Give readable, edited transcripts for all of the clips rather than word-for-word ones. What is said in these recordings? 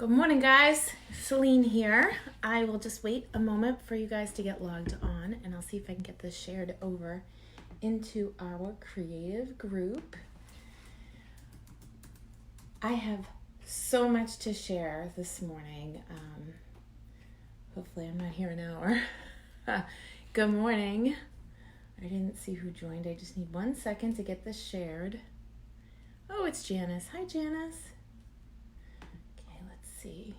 Good morning, guys. Celine here. I will just wait a moment for you guys to get logged on, and I'll see if I can get this shared over into our creative group. I have so much to share this morning. Hopefully I'm not here an hour. Good morning. I didn't see who joined. I just need 1 second to get this shared. Oh, it's Janice. Hi, Janice. See.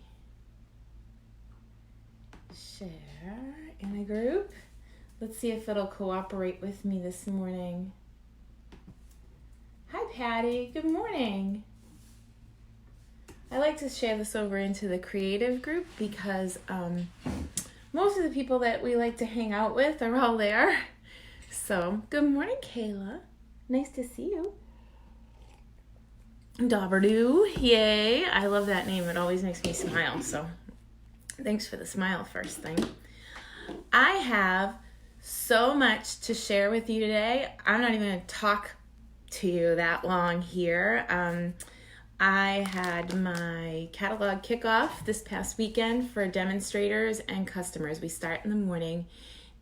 Share in a group. Let's see if it'll cooperate with me this morning. Hi, Patty. Good morning. I like to share this over into the creative group because most of the people that we like to hang out with are all there. So, good morning, Kayla. Nice to see you. Dobberdo, yay. I love that name. It always makes me smile. So thanks for the smile first thing. I have so much to share with you today. I'm not even going to talk to you that long here. I had my catalog kickoff this past weekend for demonstrators and customers. We start in the morning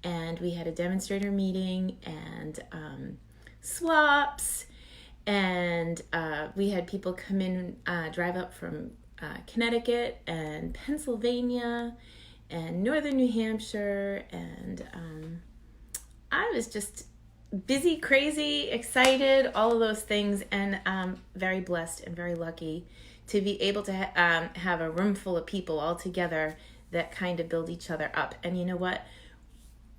and we had a demonstrator meeting and swaps. And we had people come in, drive up from Connecticut and Pennsylvania and northern New Hampshire. And I was just busy, crazy, excited, all of those things. And very blessed and very lucky to be able to have a room full of people all together that kind of build each other up. And you know what?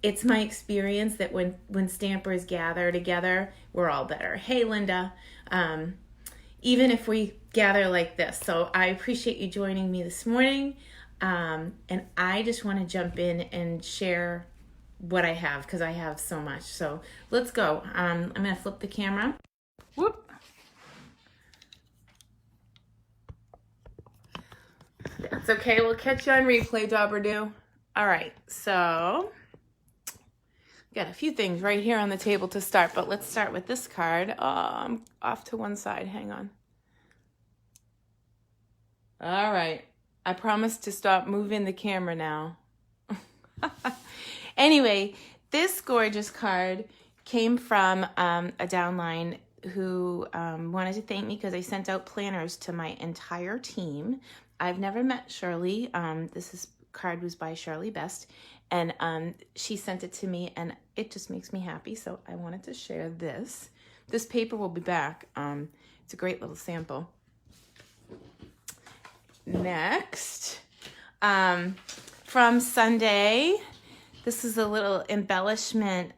It's my experience that when stampers gather together, we're all better. Hey, Linda, even if we gather like this. So I appreciate you joining me this morning. And I just want to jump in and share what I have because I have so much. So let's go. I'm going to flip the camera. Whoop. That's okay. We'll catch you on replay, Dobberdo. All right. So got a few things right here on the table to start, but let's start with this card. I'm off to one side. Hang on. All right. I promise to stop moving the camera now. Anyway, this gorgeous card came from a downline who wanted to thank me because I sent out planners to my entire team. I've never met Shirley. This card was by Shirley Best. And she sent it to me, and it just makes me happy. So I wanted to share this. This paper will be back. It's a great little sample. Next, from Sunday, this is a little embellishment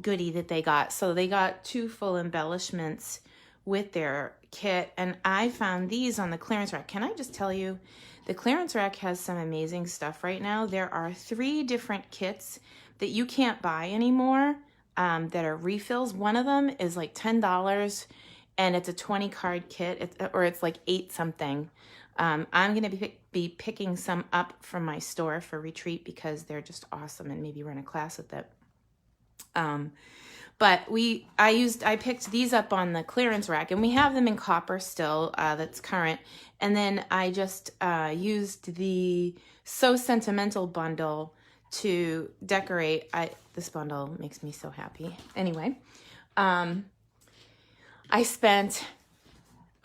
goodie that they got. So they got 2 full embellishments with their kit, and I found these on the clearance rack. Can I just tell you? The clearance rack has some amazing stuff right now. There are 3 different kits that you can't buy anymore that are refills. One of them is like $10 and it's a 20 card kit or it's like 8 something. I'm going to be picking some up from my store for retreat because they're just awesome and maybe run a class with it. But I picked these up on the clearance rack, and we have them in copper still, that's current. And then I just used the So Sentimental bundle to decorate. This bundle makes me so happy. Anyway, I spent,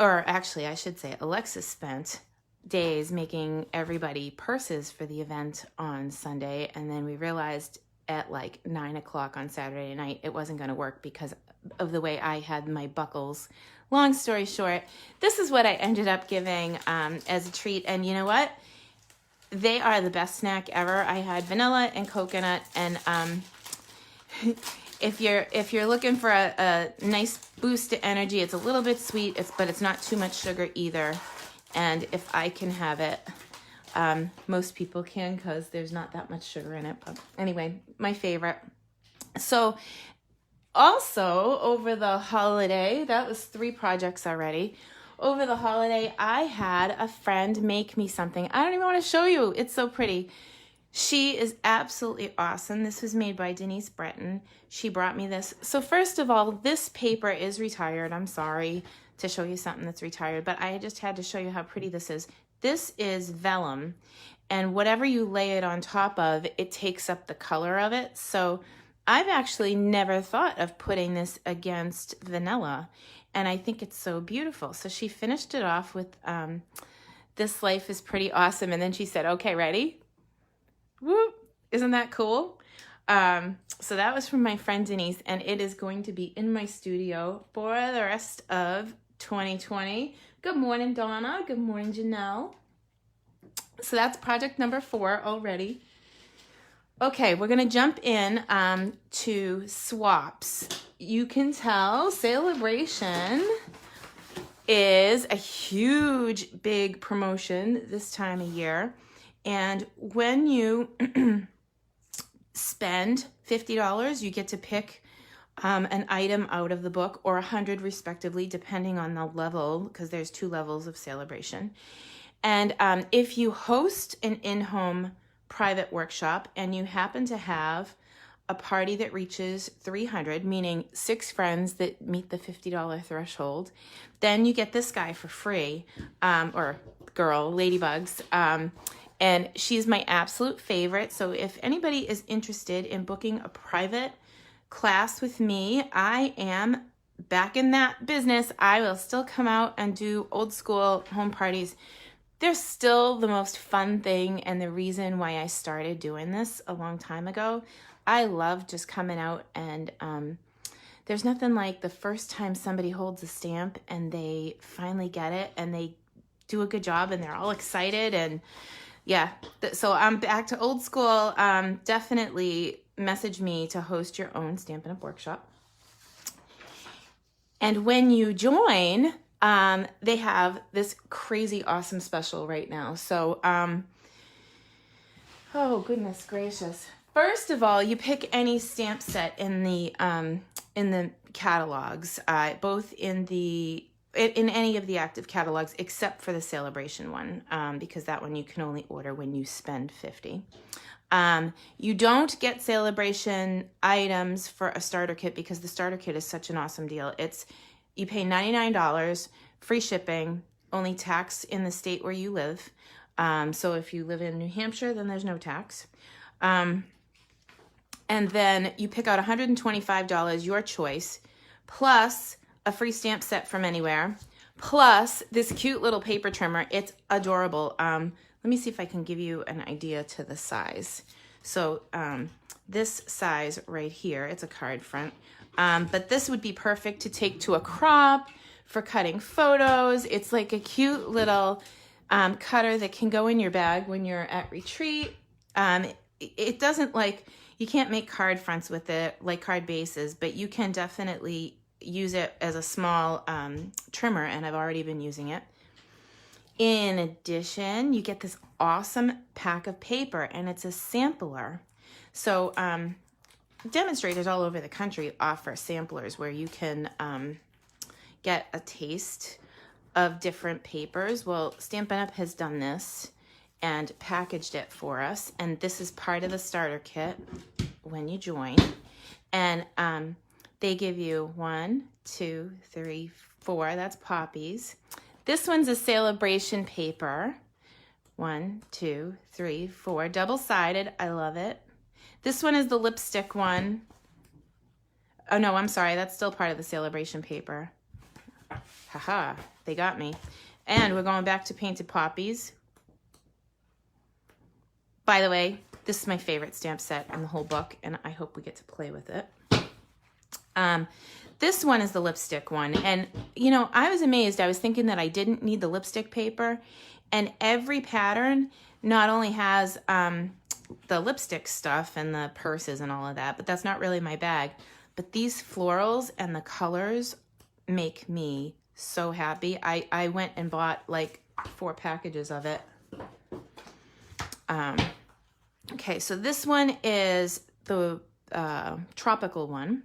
or actually I should say Alexis spent days making everybody purses for the event on Sunday. And then we realized at like 9 o'clock on Saturday night, it wasn't going to work because of the way I had my buckles. Long story short, this is what I ended up giving as a treat. And you know what? They are the best snack ever. I had vanilla and coconut. And if you're looking for a nice boost to energy, it's a little bit sweet, but it's not too much sugar either. And if I can have it, most people can because there's not that much sugar in it. But anyway, my favorite. So also over the holiday, that was 3 projects already. Over the holiday, I had a friend make me something. I don't even want to show you. It's so pretty. She is absolutely awesome. This was made by Denise Breton. She brought me this. So first of all, this paper is retired. I'm sorry. to show you something that's retired, but I just had to show you how pretty this is. This is vellum, and whatever you lay it on top of, it takes up the color of it. So I've actually never thought of putting this against vanilla, and I think it's so beautiful. So she finished it off with This Life is Pretty Awesome, and then she said, okay, ready? Whoop! Isn't that cool? So that was from my friend Denise, and it is going to be in my studio for the rest of 2020. Good morning, Donna. Good morning, Janelle. So that's project number 4 already. Okay, we're gonna jump in to swaps. You can tell Celebration is a huge, big promotion this time of year. And when you spend $50, you get to pick an item out of the book, or 100 respectively, depending on the level, because there's 2 levels of Celebration. And if you host an in-home private workshop and you happen to have a party that reaches 300, meaning 6 friends that meet the $50 threshold, then you get this guy for free, or girl, Ladybugs. And she's my absolute favorite. So if anybody is interested in booking a private class with me, I am back in that business. I will still come out and do old school home parties. They're still the most fun thing, and the reason why I started doing this a long time ago. I love just coming out, and there's nothing like the first time somebody holds a stamp and they finally get it and they do a good job and they're all excited. And yeah, so I'm back to old school. Definitely message me to host your own Stampin' Up! Workshop. And when you join, they have this crazy awesome special right now. So, oh goodness gracious. First of all, you pick any stamp set in the catalogs, both in any of the active catalogs except for the Celebration one, because that one you can only order when you spend $50. You don't get Celebration items for a starter kit because the starter kit is such an awesome deal. You pay $99, free shipping, only tax in the state where you live. So if you live in New Hampshire, then there's no tax. And then you pick out $125, your choice, plus a free stamp set from anywhere, plus this cute little paper trimmer. It's adorable. Let me see if I can give you an idea to the size. So this size right here, it's a card front, but this would be perfect to take to a crop, for cutting photos. It's like a cute little cutter that can go in your bag when you're at retreat. It doesn't you can't make card fronts with it like card bases, but you can definitely use it as a small trimmer, and I've already been using it. In addition, you get this awesome pack of paper, and it's a sampler. So demonstrators all over the country offer samplers where you can get a taste of different papers. Well, Stampin' Up! Has done this and packaged it for us, and this is part of the starter kit when you join. And they give you 1, 2, 3, 4. That's Poppies. This one's a Celebration paper. 1, 2, 3, 4. Double-sided. I love it. This one is the lipstick one. Oh, no, I'm sorry. That's still part of the Celebration paper. Haha, they got me. And we're going back to Painted Poppies. By the way, this is my favorite stamp set in the whole book, and I hope we get to play with it. This one is the lipstick one, and I was amazed. I was thinking that I didn't need the lipstick paper, and every pattern not only has the lipstick stuff and the purses and all of that, but that's not really my bag. But these florals and the colors make me so happy. I went and bought like 4 packages of it. Okay, so this one is the tropical one,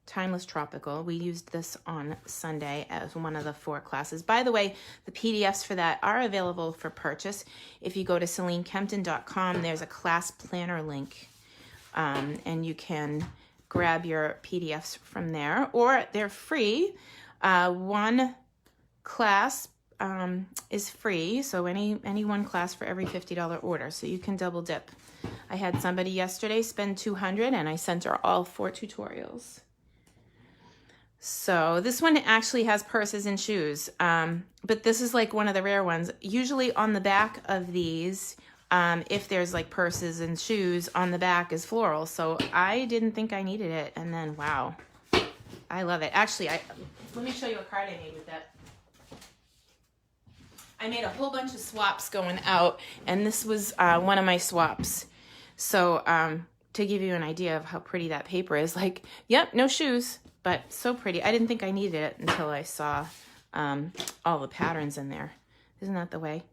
Timeless Tropical. We used this on Sunday as one of the 4 classes. By the way, the PDFs for that are available for purchase. If you go to CelineKempton.com, there's a class planner link, and you can grab your PDFs from there, or they're free One class is free, so any one class for every $50 order, so you can double dip. I had somebody yesterday spend $200 and I sent her all 4 tutorials. So this one actually has purses and shoes, but this is like one of the rare ones. Usually on the back of these, if there's like purses and shoes, on the back is floral. So I didn't think I needed it, and then wow, I love it. Actually, let me show you a card I made with that. I made a whole bunch of swaps going out, and this was one of my swaps. So to give you an idea of how pretty that paper is, like, yep, no shoes, but so pretty. I didn't think I needed it until I saw all the patterns in there. Isn't that the way?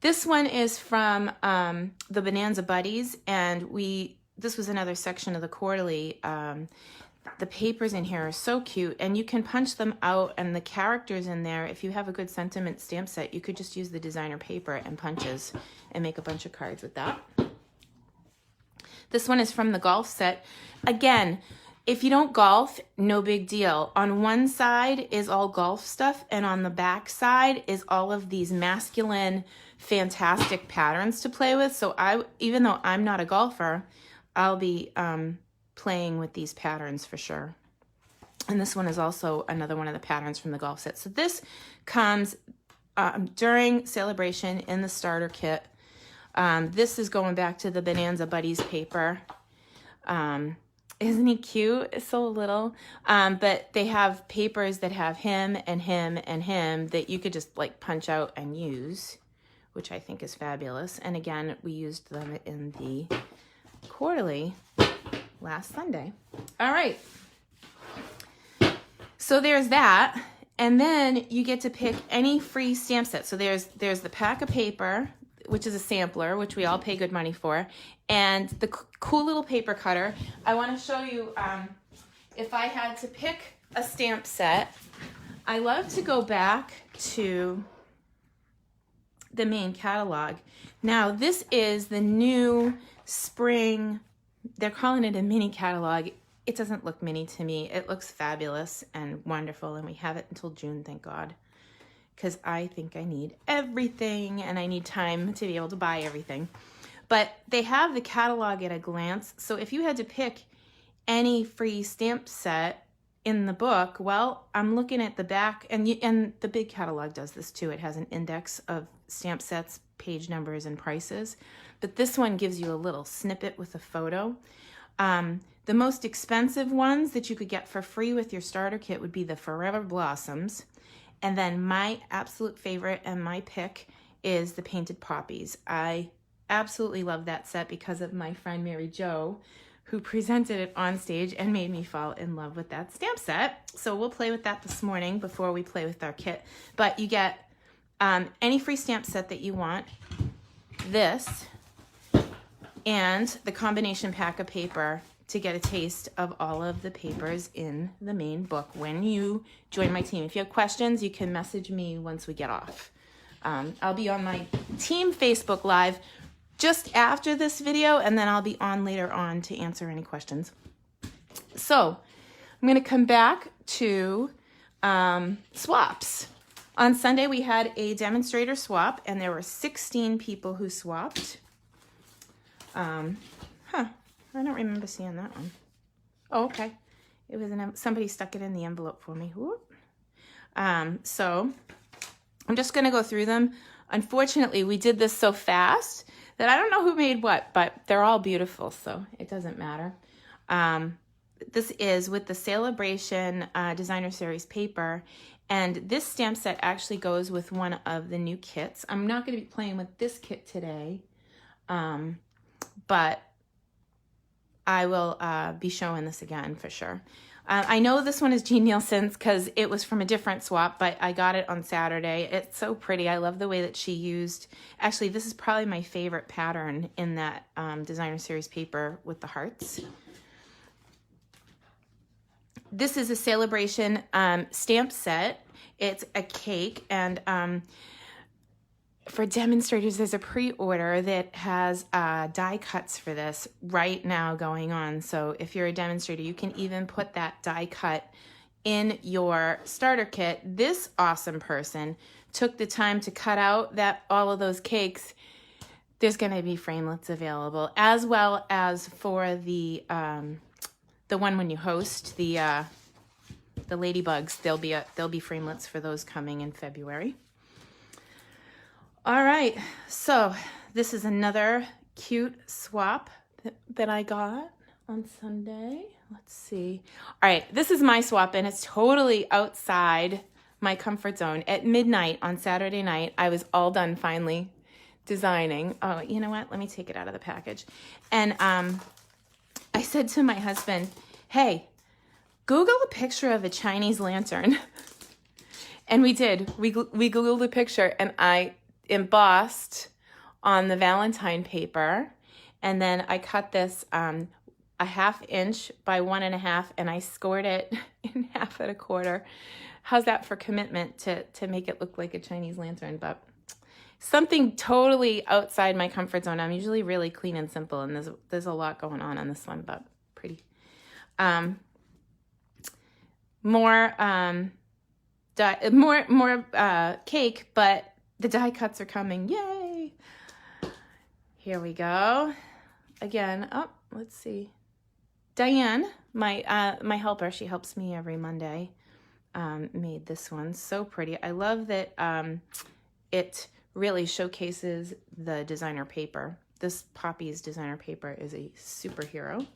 This one is from the Bonanza Buddies, and this was another section of the quarterly. The papers in here are so cute, and you can punch them out, and the characters in there, if you have a good sentiment stamp set, you could just use the designer paper and punches and make a bunch of cards with that. This one is from the golf set. Again, if you don't golf, no big deal. On one side is all golf stuff, and on the back side is all of these masculine, fantastic patterns to play with. So even though I'm not a golfer, I'll be playing with these patterns for sure. And this one is also another one of the patterns from the golf set. So this comes during celebration in the starter kit. This is going back to the Bonanza Buddies paper. Isn't he cute? It's so little. But they have papers that have him and him and him that you could just like punch out and use, which I think is fabulous. And again, we used them in the quarterly last Sunday. All right. So there's that. And then you get to pick any free stamp set. So there's the pack of paper, which is a sampler, which we all pay good money for, and the cool little paper cutter. I want to show you, if I had to pick a stamp set, I love to go back to the main catalog. Now, this is the new spring, they're calling it a mini catalog. It doesn't look mini to me. It looks fabulous and wonderful, and we have it until June, thank God, because I think I need everything and I need time to be able to buy everything. But they have the catalog at a glance, so if you had to pick any free stamp set in the book, well, I'm looking at the back, and the big catalog does this too. It has an index of stamp sets, page numbers, and prices. But this one gives you a little snippet with a photo. The most expensive ones that you could get for free with your starter kit would be the Forever Blossoms. And then my absolute favorite and my pick is the Painted Poppies. I absolutely love that set because of my friend Mary Jo, who presented it on stage and made me fall in love with that stamp set. So we'll play with that this morning before we play with our kit. But you get any free stamp set that you want, this, and the combination pack of paper to get a taste of all of the papers in the main book when you join my team. If you have questions, you can message me once we get off. I'll be on my team Facebook Live just after this video, and then I'll be on later on to answer any questions. So I'm going to come back to swaps. On Sunday, we had a demonstrator swap, and there were 16 people who swapped. I don't remember seeing that one. Oh, okay. It was somebody stuck it in the envelope for me. Whoop. So I'm just going to go through them. Unfortunately, we did this so fast that I don't know who made what, but they're all beautiful, so it doesn't matter. This is with the Celebration Designer Series paper, and this stamp set actually goes with one of the new kits. I'm not going to be playing with this kit today, but I will be showing this again for sure. I know this one is Jean Nielsen's because it was from a different swap, but I got it on Saturday. It's so pretty. I love the way that she used, actually this is probably my favorite pattern in that Designer Series paper with the hearts. This is a Celebration stamp set. It's a cake, and for demonstrators, there's a pre-order that has die cuts for this right now going on. So if you're a demonstrator, you can even put that die cut in your starter kit, this awesome person took the time to cut out all of those cakes. There's going to be framelits available, as well as for the one when you host the ladybugs. There'll be framelits for those coming in February. All right, so this is another cute swap that I got on Sunday. Let's see. All right, this is my swap, and it's totally outside my comfort zone. At midnight on Saturday night, I was all done finally designing. Oh, you know what? Let me take it out of the package. And I said to my husband, hey, Google a picture of a Chinese lantern. And we did. We Googled a picture, and I embossed on the Valentine paper, and then I cut this a 1/2 inch by 1.5, and I scored it in 1/2 1/4. How's that for commitment to make it look like a Chinese lantern? But something totally outside my comfort zone. I'm usually really clean and simple, and there's a lot going on this one, but pretty. More cake, but the die cuts are coming. Yay! Here we go. Again, let's see. Diane, my helper, she helps me every Monday, made this one. So pretty. I love that it really showcases the designer paper. This Poppies designer paper is a superhero.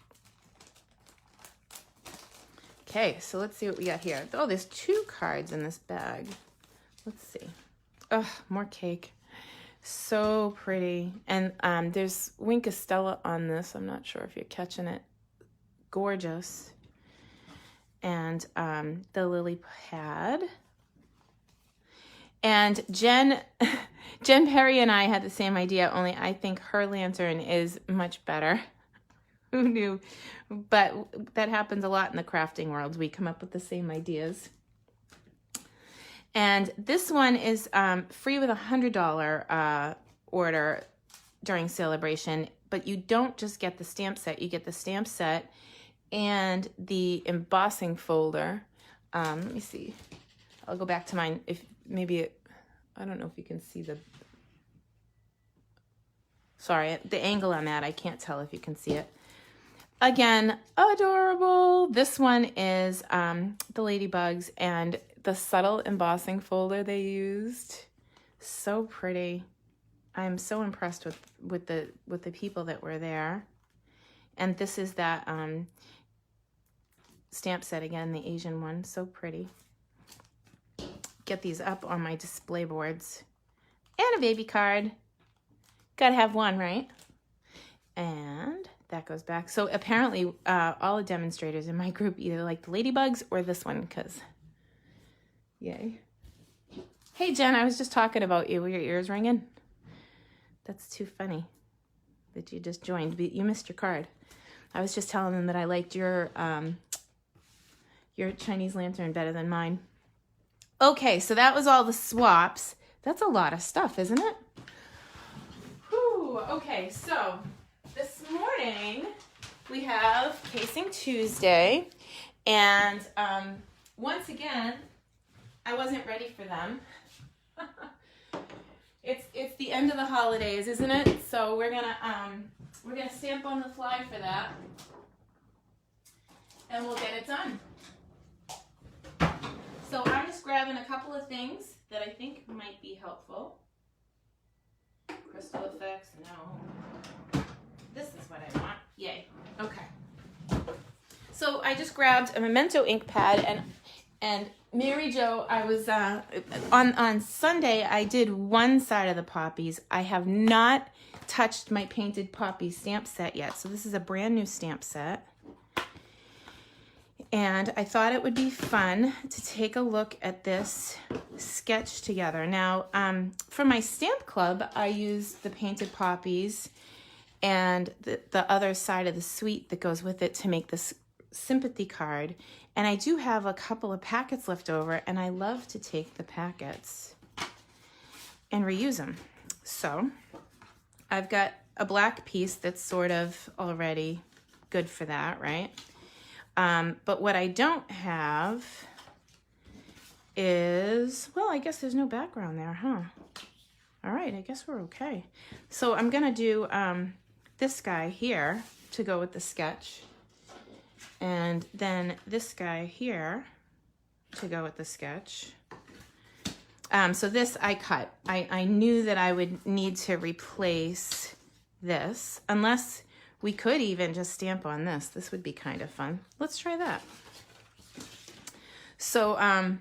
Okay, so let's see what we got here. Oh, there's 2 cards in this bag. Let's see. Oh, more cake. So pretty. And there's Wink of Stella on this. I'm not sure if you're catching it. Gorgeous. And the lily pad. And Jen Perry and I had the same idea, only I think her lantern is much better. Who knew? But that happens a lot in the crafting world. We come up with the same ideas. And this one is free with a $100 order during celebration, but you don't just get the stamp set. You get the stamp set and the embossing folder. Let me see. I'll go back to mine. I don't know if you can see sorry, the angle I'm at, I can't tell if you can see it. Again, adorable. This one is the ladybugs and the subtle embossing folder they used. So pretty. I'm so impressed with the people that were there. And this is that stamp set again, the Asian one. So pretty. Get these up on my display boards. And a baby card. Gotta have one, right? And that goes back. So apparently all the demonstrators in my group either like the ladybugs or this one, because yay. Hey Jen, I was just talking about you. Were your ears ringing? That's too funny that you just joined. You missed your card. I was just telling them that I liked your Chinese lantern better than mine. Okay, so that was all the swaps. That's a lot of stuff, isn't it? Whew, okay, so this morning we have Casing Tuesday, and once again, I wasn't ready for them. It's the end of the holidays, isn't it? So we're gonna stamp on the fly for that, and we'll get it done. So I'm just grabbing a couple of things that I think might be helpful. Crystal effects, no. This is what I want. Yay. Okay. So I just grabbed a Memento ink pad, and Mary Jo, I was on Sunday I did one side of the Poppies. I have not touched my painted Poppy stamp set yet. So this is a brand new stamp set. And I thought it would be fun to take a look at this sketch together. Now, for my stamp club, I used the painted Poppies and the other side of the suite that goes with it to make this sympathy card. And I do have a couple of packets left over, and I love to take the packets and reuse them. So I've got a black piece that's sort of already good for that, right? But what I don't have is, well, I guess there's no background there, huh? All right, I guess we're okay. So I'm gonna do this guy here to go with the sketch, and then this guy here to go with the sketch. So this I cut. I knew that I would need to replace this, unless we could even just stamp on this. This would be kind of fun. Let's try that. So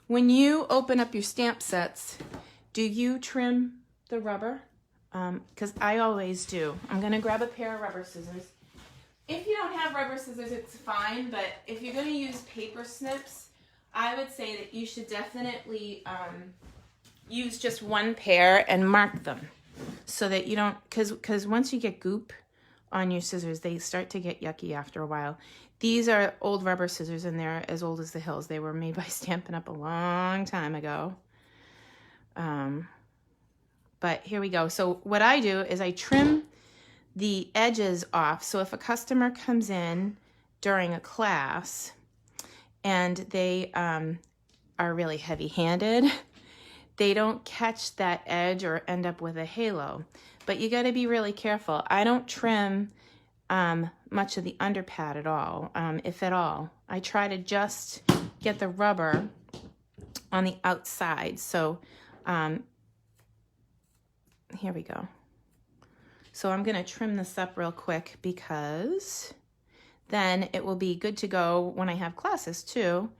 when you open up your stamp sets, do you trim the rubber? Because I always do. I'm gonna grab a pair of rubber scissors. If you don't have rubber scissors, it's fine, but if you're gonna use paper snips, I would say that you should definitely use just one pair and mark them so that you don't, because once you get goop on your scissors, they start to get yucky after a while. These are old rubber scissors, and they're as old as the hills. They were made by Stampin' Up! A long time ago. But here we go. So what I do is I trim the edges off. So if a customer comes in during a class and they are really heavy-handed, they don't catch that edge or end up with a halo. But you got to be really careful. I don't trim much of the underpad at all, if at all. I try to just get the rubber on the outside. So here we go. So I'm going to trim this up real quick because then it will be good to go when I have classes too.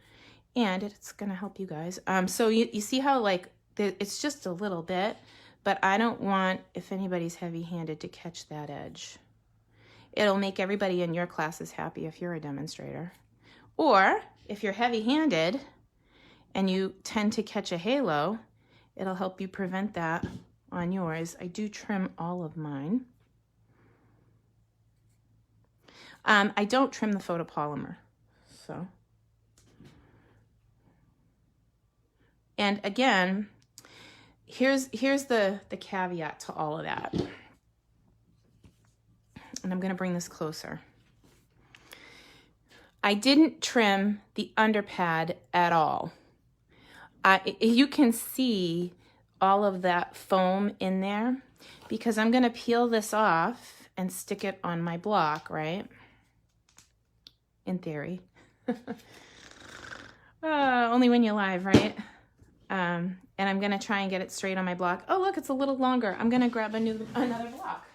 And it's going to help you guys. So you see how like it's just a little bit, but I don't want, if anybody's heavy-handed, to catch that edge. It'll make everybody in your classes happy if you're a demonstrator. Or if you're heavy-handed and you tend to catch a halo, it'll help you prevent that on yours. I do trim all of mine. I don't trim the photopolymer, so. And again, here's the caveat to all of that. And I'm gonna bring this closer. I didn't trim the underpad at all. You can see all of that foam in there because I'm gonna peel this off and stick it on my block, right? In theory. Only when you're live, right? And I'm gonna try and get it straight on my block. Oh, look, it's a little longer. I'm gonna grab another block.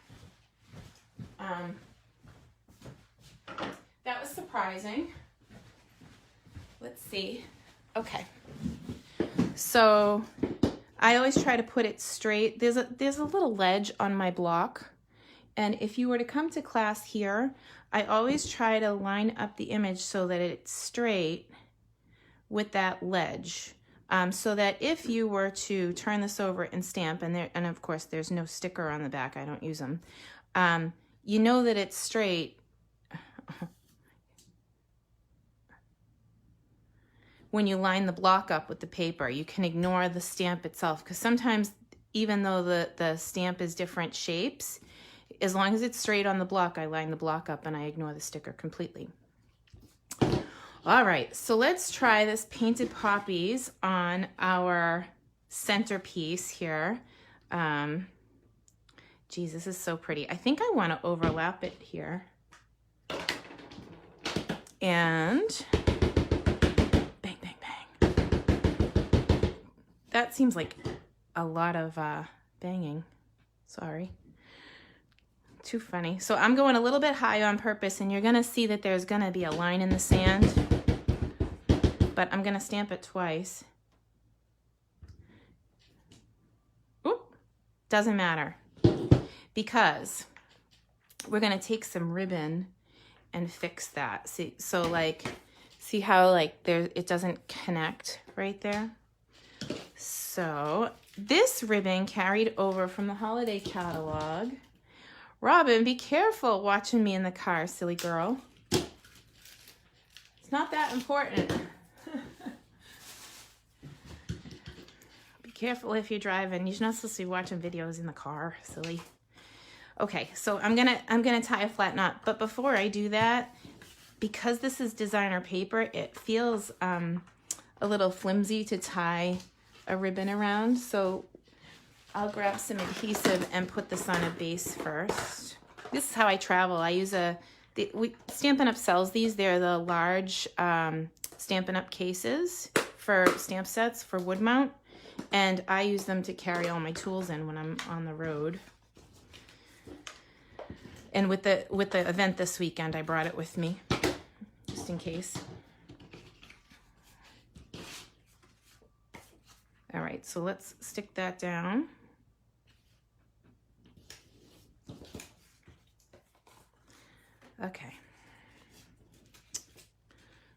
That was surprising. Let's see. Okay. So I always try to put it straight. There's a little ledge on my block. And if you were to come to class here, I always try to line up the image so that it's straight with that ledge. So that if you were to turn this over and stamp, and of course there's no sticker on the back, I don't use them, you know that it's straight when you line the block up with the paper. You can ignore the stamp itself, because sometimes even though the stamp is different shapes, as long as it's straight on the block, I line the block up and I ignore the sticker completely. All right, so let's try this Painted Poppies on our centerpiece here. Geez, this is so pretty. I think I want to overlap it here. And bang, bang, bang. That seems like a lot of banging. Sorry. Too funny. So I'm going a little bit high on purpose, and you're going to see that there's going to be a line in the sand. But I'm going to stamp it twice. Oop, doesn't matter. Because we're going to take some ribbon and fix that. See, so like, see how like it doesn't connect right there? So this ribbon carried over from the holiday catalog. Robin, be careful watching me in the car, silly girl. It's not that important. Be careful if you're driving. You're not supposed to be watching videos in the car, silly. Okay, so I'm gonna tie a flat knot, but before I do that, because this is designer paper, it feels a a little flimsy to tie a ribbon around. So I'll grab some adhesive and put this on a base first. This is how I travel. I use Stampin' Up sells these. They're the large Stampin' Up cases for stamp sets for wood mount. And I use them to carry all my tools in when I'm on the road. And with the event this weekend, I brought it with me, just in case. All right, so let's stick that down. Okay.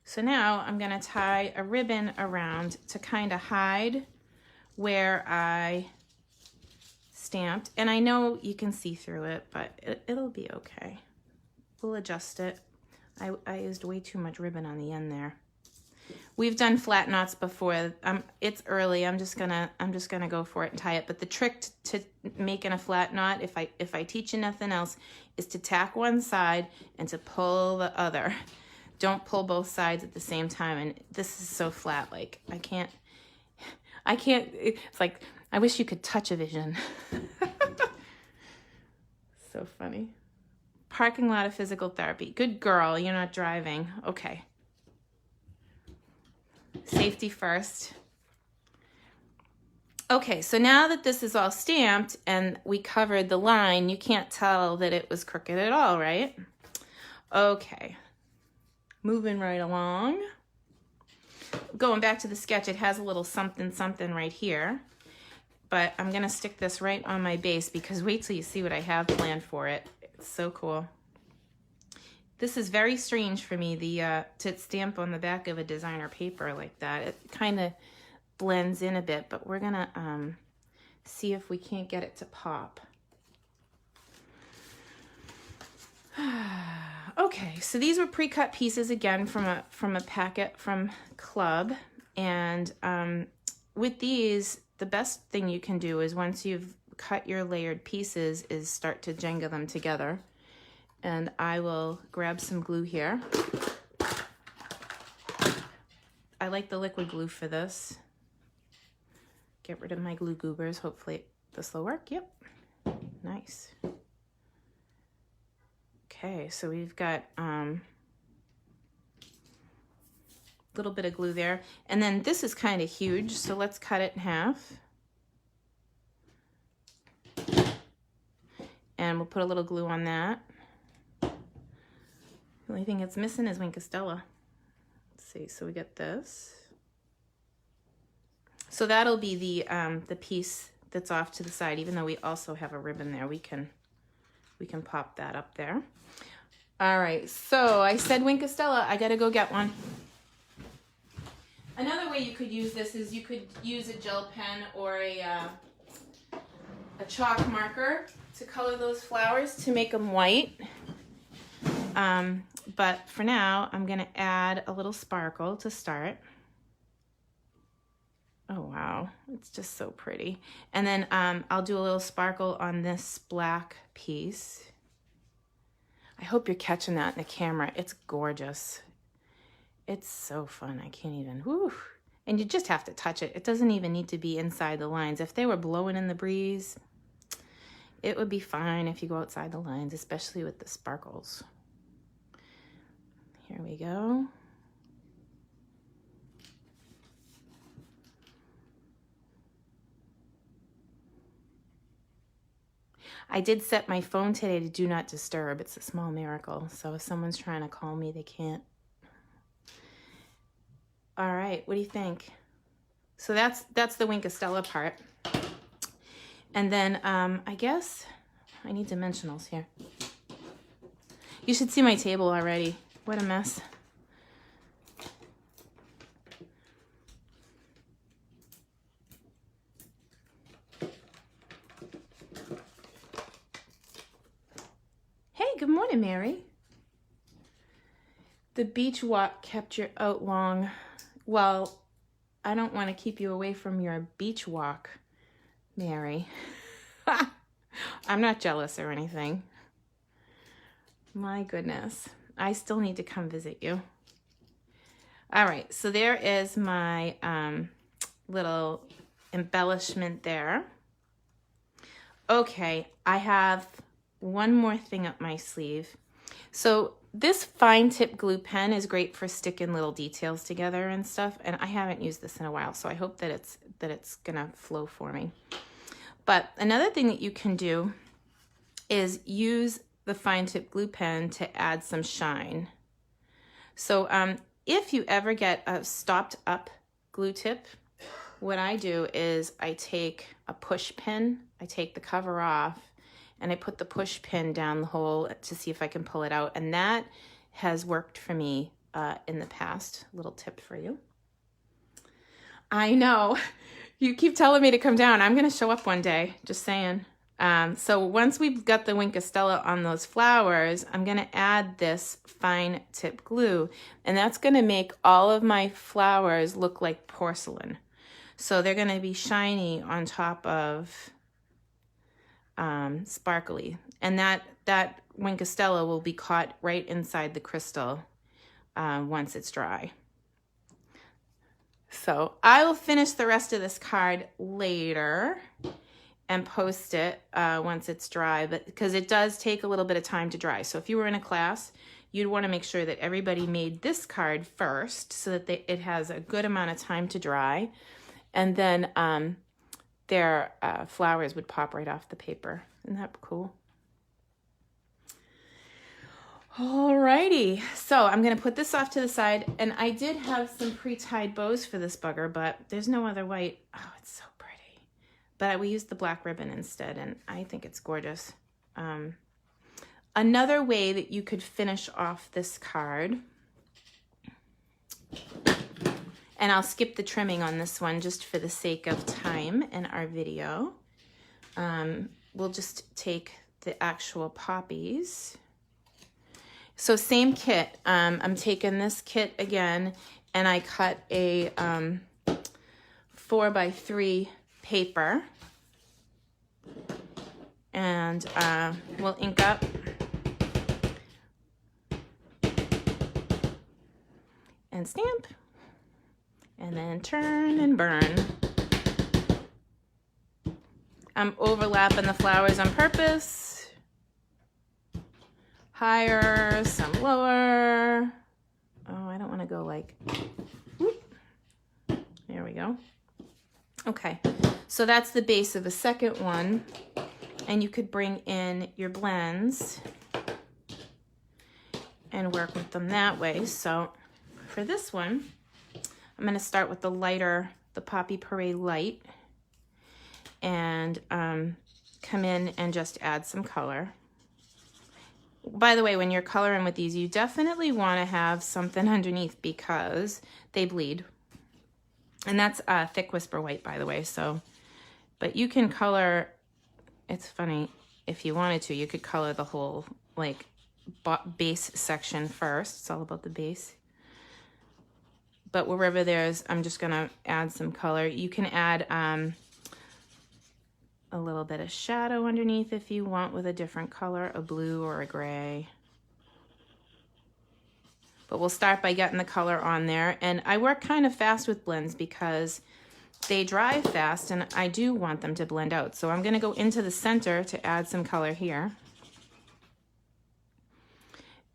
So now I'm gonna tie a ribbon around to kind of hide where I stamped. And I know you can see through it, but it'll be okay. We'll adjust it. I used way too much ribbon on the end there. We've done flat knots before. It's early. I'm just gonna go for it and tie it. But the trick to making a flat knot, if I teach you nothing else, is to tack one side and to pull the other. Don't pull both sides at the same time. And this is so flat. Like I can't. It's like I wish you could touch a vision. So funny. Parking lot of physical therapy. Good girl. You're not driving. Okay. Safety first. Okay, so now that this is all stamped and we covered the line, you can't tell that it was crooked at all, right? Okay, moving right along. Going back to the sketch, it has a little something something right here, but I'm gonna stick this right on my base because wait till you see what I have planned for it. It's so cool. This is very strange for me, to stamp on the back of a designer paper like that. It kind of blends in a bit, but we're gonna see if we can't get it to pop. Okay, so these were pre-cut pieces again from a packet from Club, and with these, the best thing you can do is once you've cut your layered pieces is start to Jenga them together. And I will grab some glue here. I like the liquid glue for this. Get rid of my glue goobers. Hopefully this will work. Yep, nice. Okay, so we've got a little bit of glue there. And then this is kind of huge, so let's cut it in half. And we'll put a little glue on that. The only thing it's missing is Wink of Stella. Let's see, so we get this. So that'll be the piece that's off to the side, even though we also have a ribbon there. We can pop that up there. All right, so I said Wink of Stella, I gotta go get one. Another way you could use this is you could use a gel pen or a chalk marker to color those flowers to make them white. But for now, I'm gonna add a little sparkle to start. Oh wow, it's just so pretty. And then I'll do a little sparkle on this black piece. I hope you're catching that in the camera. It's gorgeous. It's so fun, I can't even, whew. And you just have to touch it. It doesn't even need to be inside the lines. If they were blowing in the breeze, it would be fine if you go outside the lines, especially with the sparkles. Here we go. I did set my phone today to do not disturb. It's a small miracle. So if someone's trying to call me, they can't. All right, what do you think? So that's the Wink of Stella part. And then I guess I need dimensionals here. You should see my table already. What a mess. Hey, good morning, Mary. The beach walk kept you out long. Well, I don't want to keep you away from your beach walk, Mary. I'm not jealous or anything. My goodness. I still need to come visit you. All right, so there is my little embellishment there. Okay, I have one more thing up my sleeve. So this fine tip glue pen is great for sticking little details together and stuff, and I haven't used this in a while, so I hope that it's gonna flow for me. But another thing that you can do is use the fine tip glue pen to add some shine. So if you ever get a stopped up glue tip, what I do is I take a push pin, I take the cover off, and I put the push pin down the hole to see if I can pull it out. And that has worked for me in the past. Little tip for you. I know, you keep telling me to come down. I'm gonna show up one day, just saying. So once we've got the Wink of Stella on those flowers, I'm gonna add this fine tip glue, and that's gonna make all of my flowers look like porcelain. So they're gonna be shiny on top of sparkly, and that Wink of Stella will be caught right inside the crystal once it's dry. So I will finish the rest of this card later and post it once it's dry, but because it does take a little bit of time to dry. So if you were in a class, you'd want to make sure that everybody made this card first so that it has a good amount of time to dry, and then their flowers would pop right off the paper. Isn't that cool? Alrighty, so I'm gonna put this off to the side, and I did have some pre-tied bows for this bugger, but there's no other white. Oh, it's so pretty. But we used the black ribbon instead, and I think it's gorgeous. Another way that you could finish off this card, and I'll skip the trimming on this one just for the sake of time in our video. We'll just take the actual poppies. So same kit, I'm taking this kit again, and I cut a 4x3 paper, and we'll ink up. And stamp, and then turn and burn. I'm overlapping the flowers on purpose. Higher, some lower. Oh, I don't want to go like, whoop. There we go. Okay, so that's the base of the second one, and you could bring in your blends and work with them that way. So for this one, I'm going to start with the lighter, the Poppy Parade Light, and come in and just add some color. By the way, when you're coloring with these, you definitely want to have something underneath because they bleed. And that's Thick Whisper White, by the way. So, but you can color, it's funny, if you wanted to, you could color the whole like base section first. It's all about the base. But wherever there's, I'm just gonna add some color. You can add a little bit of shadow underneath if you want with a different color, a blue or a gray. But we'll start by getting the color on there. And I work kind of fast with blends because they dry fast and I do want them to blend out. So I'm gonna go into the center to add some color here.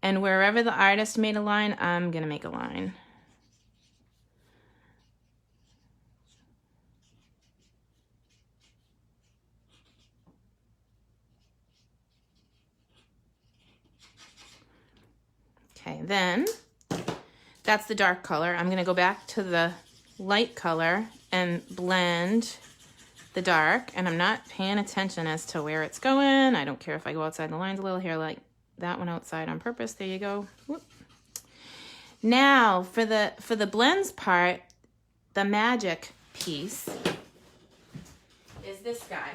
And wherever the artist made a line, I'm gonna make a line. Okay, then that's the dark color. I'm gonna go back to the light color and blend the dark, and I'm not paying attention as to where it's going. I don't care if I go outside the lines a little here, like that one outside on purpose. There you go. Whoop. Now for the blends part, the magic piece is this guy.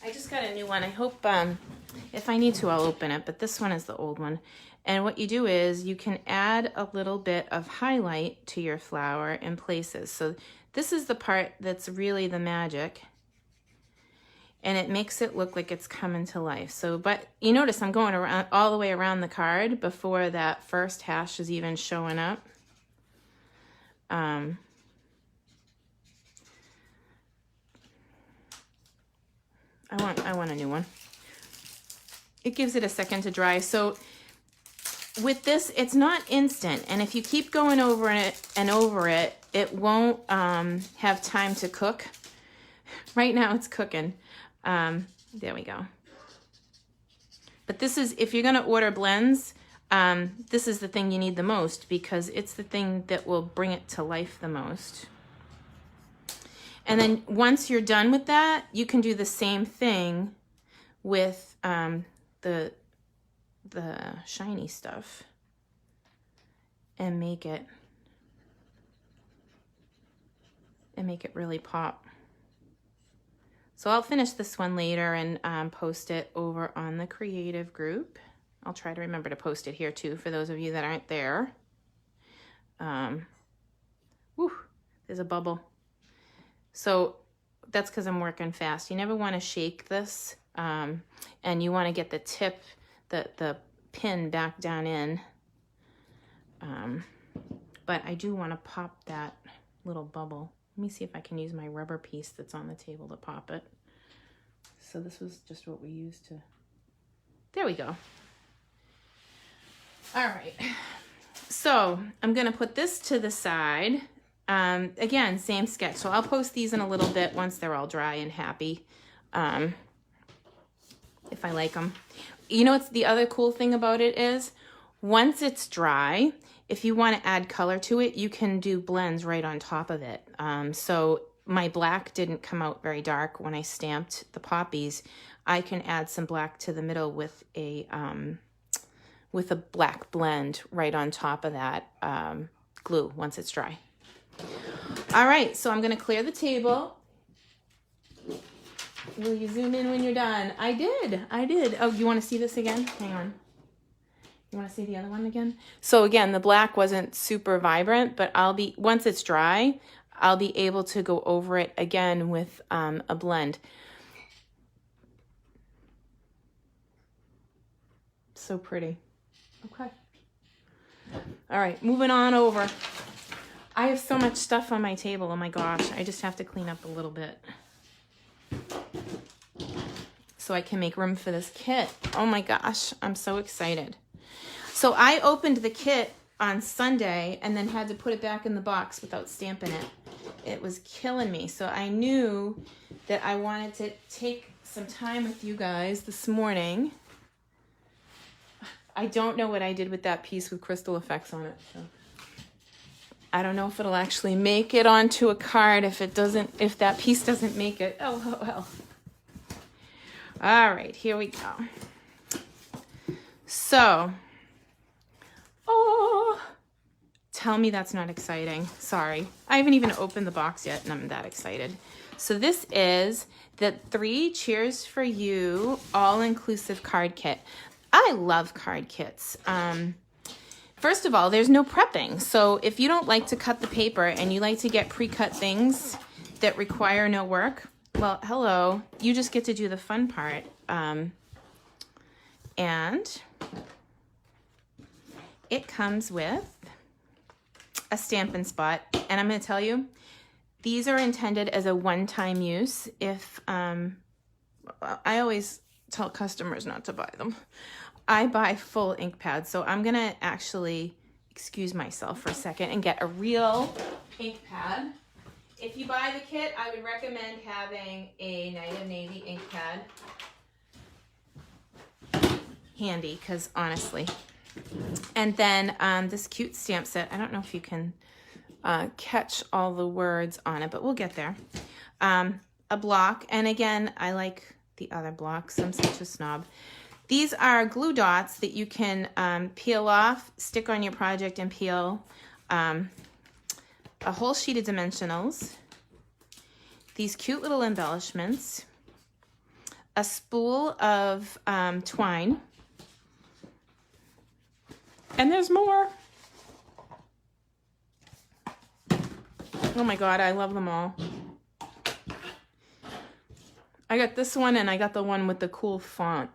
I just got a new one. I hope if I need to, I'll open it, but this one is the old one. And what you do is you can add a little bit of highlight to your flower in places. So this is the part that's really the magic. and it makes it look like it's coming to life. So, but you notice I'm going around all the way around the card before that first hash is even showing up. I want a new one. It gives it a second to dry. So with this, it's not instant, and if you keep going over it and over it, it won't have time to cook. Right now it's cooking. There we go. But this is, if you're gonna order blends, this is the thing you need the most, because it's the thing that will bring it to life the most. And then once you're done with that, you can do the same thing with the shiny stuff and make it really pop. So I'll finish this one later and post it over on the creative group. I'll try to remember to post it here too for those of you that aren't there. Whew, there's a bubble. So that's because I'm working fast. You never want to shake this, and you want to get the tip, the pin back down in. But I do want to pop that little bubble. Let me see if I can use my rubber piece that's on the table to pop it. So this was just what we used to, there we go. All right, so I'm gonna put this to the side. Again, same sketch. So I'll post these in a little bit once they're all dry and happy, if I like them. You know what's the other cool thing about it is, once it's dry, if you want to add color to it, you can do blends right on top of it. So my black didn't come out very dark when I stamped the poppies. I can add some black to the middle with a black blend right on top of that glue once it's dry. All right, so I'm going to clear the table. Will you zoom in when you're done? I did. Oh, you want to see this again? Hang on. You want to see the other one again? So again, the black wasn't super vibrant, but once it's dry, I'll be able to go over it again with a blend. So pretty. Okay. All right, moving on over. I have so much stuff on my table. Oh my gosh, I just have to clean up a little bit so I can make room for this kit. Oh my gosh, I'm so excited. So I opened the kit on Sunday and then had to put it back in the box without stamping it. It was killing me. So I knew that I wanted to take some time with you guys this morning. I don't know what I did with that piece with crystal effects on it. So I don't know if it'll actually make it onto a card if that piece doesn't make it. Oh, well. All right, here we go. So, oh, tell me that's not exciting. Sorry. I haven't even opened the box yet and I'm that excited. So this is the 3 Cheers for You all-inclusive card kit. I love card kits. First of all, there's no prepping. So if you don't like to cut the paper and you like to get pre-cut things that require no work, well, hello, you just get to do the fun part. And it comes with a Stampin' Spot. And I'm going to tell you, these are intended as a one-time use. If I always tell customers not to buy them. I buy full ink pads, so I'm gonna actually excuse myself for a second and get a real ink pad. If you buy the kit, I would recommend having a Night of Navy ink pad handy, because honestly. And then this cute stamp set, I don't know if you can catch all the words on it, but we'll get there. A block, and again, I like the other blocks. I'm such a snob. These are glue dots that you can peel off, stick on your project and peel. A whole sheet of dimensionals. These cute little embellishments. A spool of twine. And there's more. Oh my God, I love them all. I got this one and I got the one with the cool font.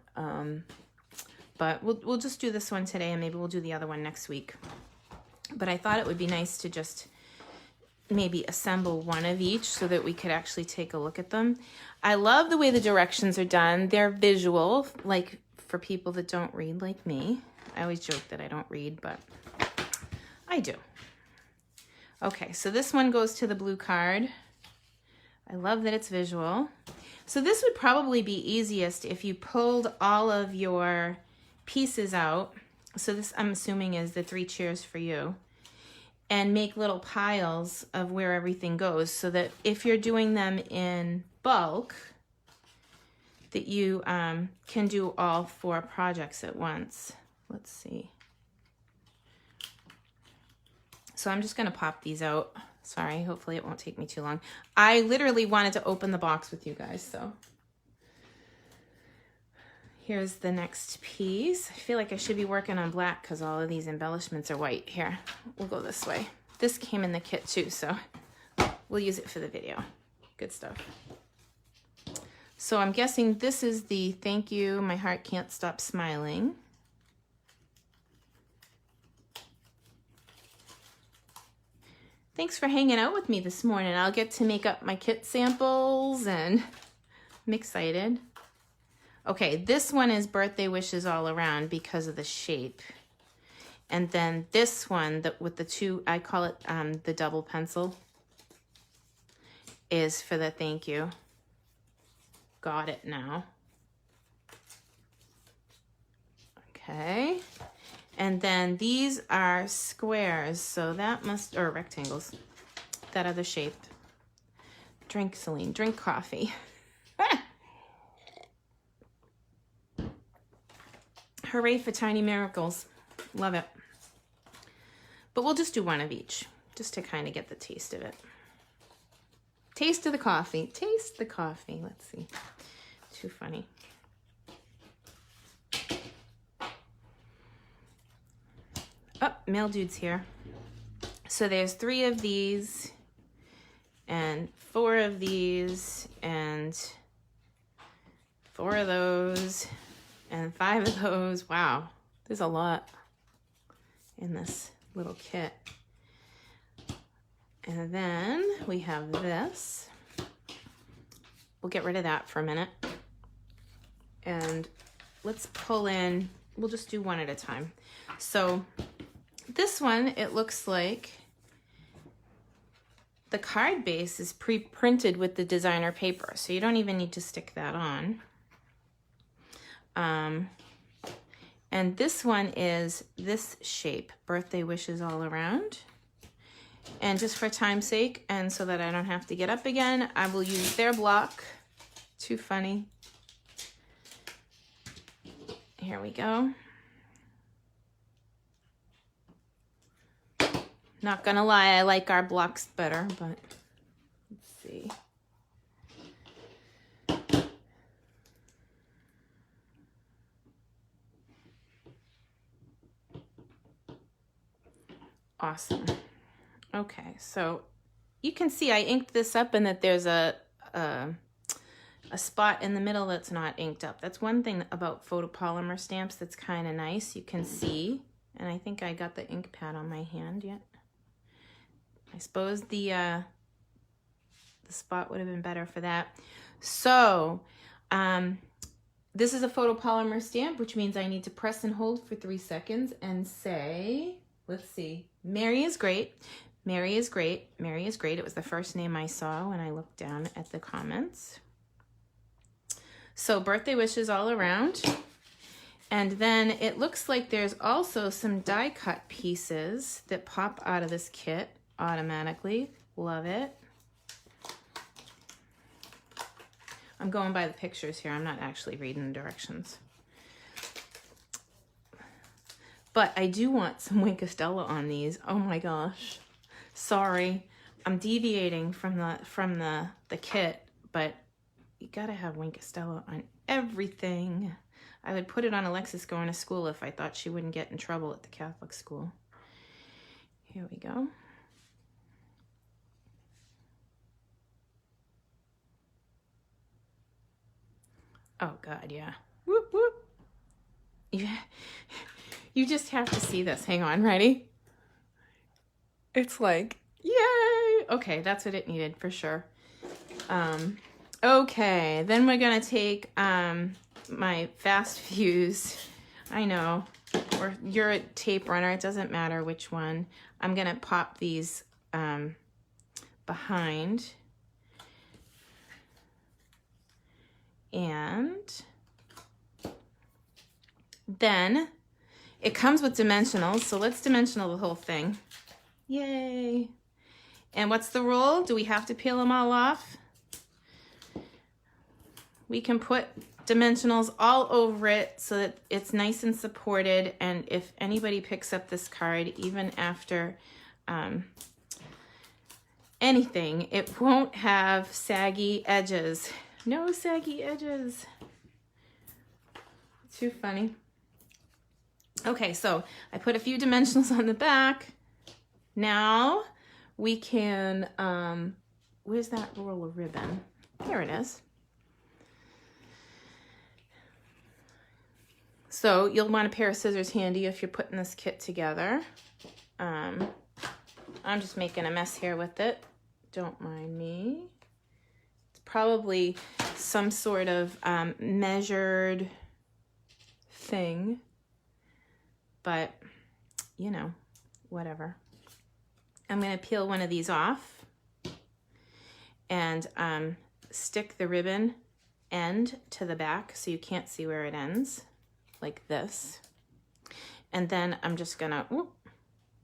But we'll just do this one today and maybe we'll do the other one next week. But I thought it would be nice to just maybe assemble one of each so that we could actually take a look at them. I love the way the directions are done. They're visual, like for people that don't read like me. I always joke that I don't read, but I do. Okay, so this one goes to the blue card. I love that it's visual. So this would probably be easiest if you pulled all of your pieces out. So this, I'm assuming, is the 3 chairs for you. And make little piles of where everything goes so that if you're doing them in bulk, that you can do all 4 projects at once. Let's see. So I'm just gonna pop these out. Sorry, hopefully it won't take me too long. I literally wanted to open the box with you guys, so. Here's the next piece. I feel like I should be working on black because all of these embellishments are white. Here, we'll go this way. This came in the kit too, so we'll use it for the video. Good stuff. So I'm guessing this is the thank you, my heart can't stop smiling. Thanks for hanging out with me this morning. I'll get to make up my kit samples and I'm excited. Okay, this one is birthday wishes all around because of the shape. And then this one with the 2, I call it the double pencil, is for the thank you. Got it now. Okay. And then these are squares, so that must, or rectangles, that are the shape. Drink, Celine, drink coffee. Hooray for tiny miracles. Love it. But we'll just do one of each, just to kind of get the taste of it. Taste of the coffee. Taste the coffee. Let's see. Too funny. Oh, Mail Dude's here. So there's 3 of these, and 4 of these, and 4 of those, and 5 of those. Wow, there's a lot in this little kit. And then we have this. We'll get rid of that for a minute. And let's pull in, we'll just do one at a time. So this one, it looks like the card base is pre-printed with the designer paper, so you don't even need to stick that on. And this one is this shape, birthday wishes all around. And just for time's sake, and so that I don't have to get up again, I will use their block. Too funny. Here we go. Not gonna lie, I like our blocks better, but let's see. Awesome. Okay, so you can see I inked this up and that there's a spot in the middle that's not inked up. That's one thing about photopolymer stamps that's kind of nice. You can see, and I think I got the ink pad on my hand yet. I suppose the spot would have been better for that. So this is a photopolymer stamp, which means I need to press and hold for 3 seconds and say, let's see, Mary is great. Mary is great. Mary is great. It was the first name I saw when I looked down at the comments. So birthday wishes all around. And then it looks like there's also some die cut pieces that pop out of this kit automatically. Love it. I'm going by the pictures here. I'm not actually reading the directions. But I do want some Wink of Stella on these. Oh my gosh. Sorry. I'm deviating from the kit, but you gotta have Wink of Stella on everything. I would put it on Alexis going to school if I thought she wouldn't get in trouble at the Catholic school. Here we go. Oh God, yeah. Whoop, whoop. Yeah. You just have to see this. Hang on, ready? It's like, yay! Okay, that's what it needed for sure. Okay, then we're gonna take my fast fuse. I know, or you're a tape runner, it doesn't matter which one. I'm gonna pop these behind. And then it comes with dimensionals, so let's dimensional the whole thing. Yay! And what's the rule? Do we have to peel them all off? We can put dimensionals all over it so that it's nice and supported, and if anybody picks up this card, even after anything, it won't have saggy edges. No saggy edges. Too funny. Okay, so I put a few dimensionals on the back. Now we can, where's that roll of ribbon? There it is. So you'll want a pair of scissors handy if you're putting this kit together. I'm just making a mess here with it. Don't mind me. It's probably some sort of measured thing, but you know, whatever. I'm going to peel one of these off and stick the ribbon end to the back so you can't see where it ends, like this. And then I'm just going to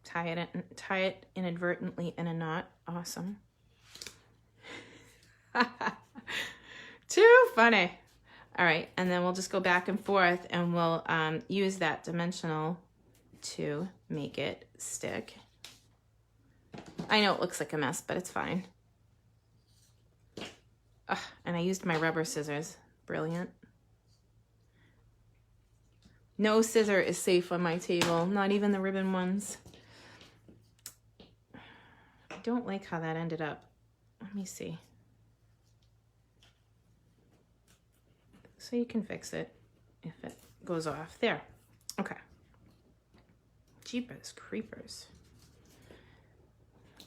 tie it inadvertently in a knot. Awesome. Too funny. All right, and then we'll just go back and forth and we'll use that dimensional to make it stick. I know it looks like a mess, but it's fine. Ugh, and I used my rubber scissors. Brilliant. No scissor is safe on my table, not even the ribbon ones. I don't like how that ended up. Let me see. So you can fix it if it goes off. There. Okay. Jeepers creepers.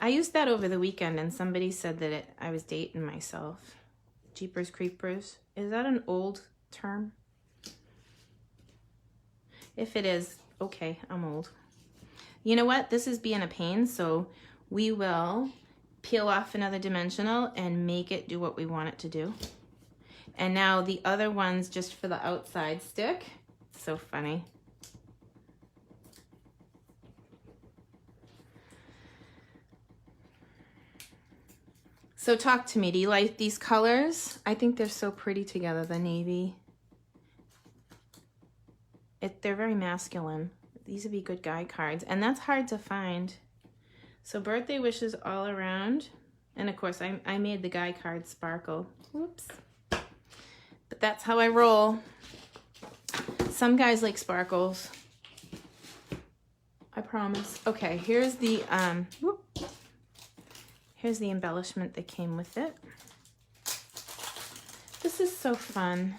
I used that over the weekend and somebody said that I was dating myself. Jeepers creepers. Is that an old term? If it is, okay, I'm old. You know what? This is being a pain, so we will peel off another dimensional and make it do what we want it to do. And now the other one's just for the outside stick. So funny. So talk to me. Do you like these colors? I think they're so pretty together, the navy. They're very masculine. These would be good guy cards. And that's hard to find. So birthday wishes all around. And of course, I made the guy card sparkle. Whoops. But that's how I roll. Some guys like sparkles. I promise. Okay, here's the here's the embellishment that came with it. This is so fun.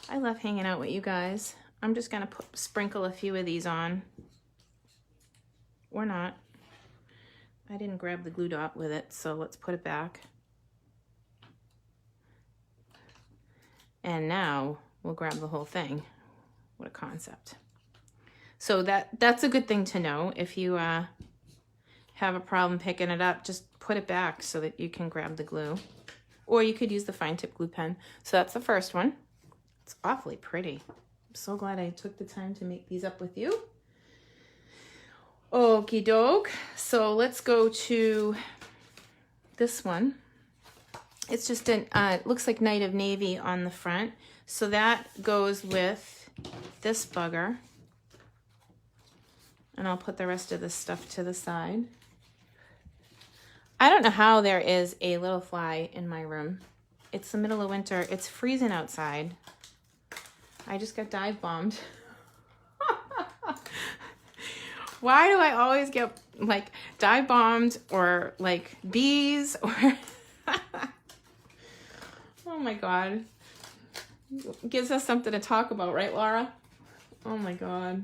I love hanging out with you guys. I'm just gonna sprinkle a few of these on. Or not. I didn't grab the glue dot with it, so let's put it back. And now we'll grab the whole thing. What a concept. So that's a good thing to know. If you have a problem picking it up, just put it back so that you can grab the glue. Or you could use the fine tip glue pen. So that's the first one. It's awfully pretty. I'm so glad I took the time to make these up with you. Okie doke. So let's go to this one. It's just an, it looks like Night of Navy on the front. So that goes with this bugger. And I'll put the rest of this stuff to the side. I don't know how there is a little fly in my room. It's the middle of winter. It's freezing outside. I just got dive bombed. Why do I always get like dive bombed or like bees or... Oh my God. Gives us something to talk about, right, Laura? Oh my God.